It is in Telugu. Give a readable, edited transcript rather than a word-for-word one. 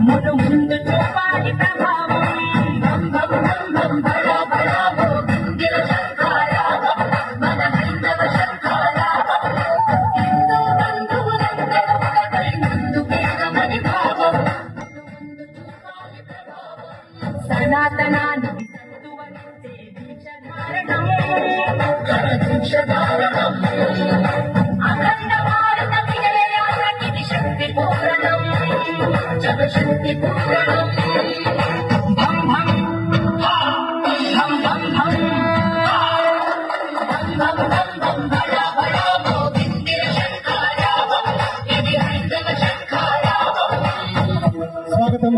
మును ముందు చూపాలి ప్రభావం మన హైందవ హిందూ బంధువులందరూ ఒకటై ముందుకేగమని భావం సనాతనాన్ని సంతువరించే దీక్షధారణం అఖండ భారత విజయానికి శక్తి పూరణం జగశక్తి పూరణం భం భం భం భం భం భం భం భం భయ భయ గోవిందిర శంకరాభం ఇది హైందవ శంకరాభం. స్వాగతం